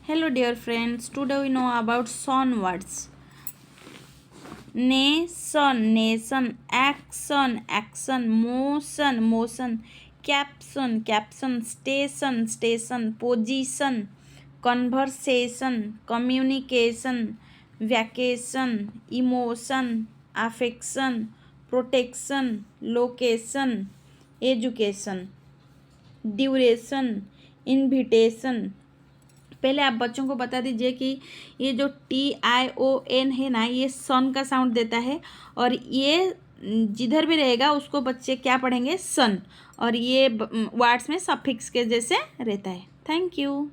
Hello dear friends, today we know about son words. Nation, nation, action, action, motion, motion, caption, caption, station, station, position, conversation, communication, vacation, emotion, affection, protection, location, education, duration, invitation. पहले आप बच्चों को बता दीजिए कि ये जो TION है ना, ये सन का साउंड देता है, और ये जिधर भी रहेगा उसको बच्चे क्या पढ़ेंगे, सन, और ये वर्ड्स में सफिक्स के जैसे रहता है। Thank you.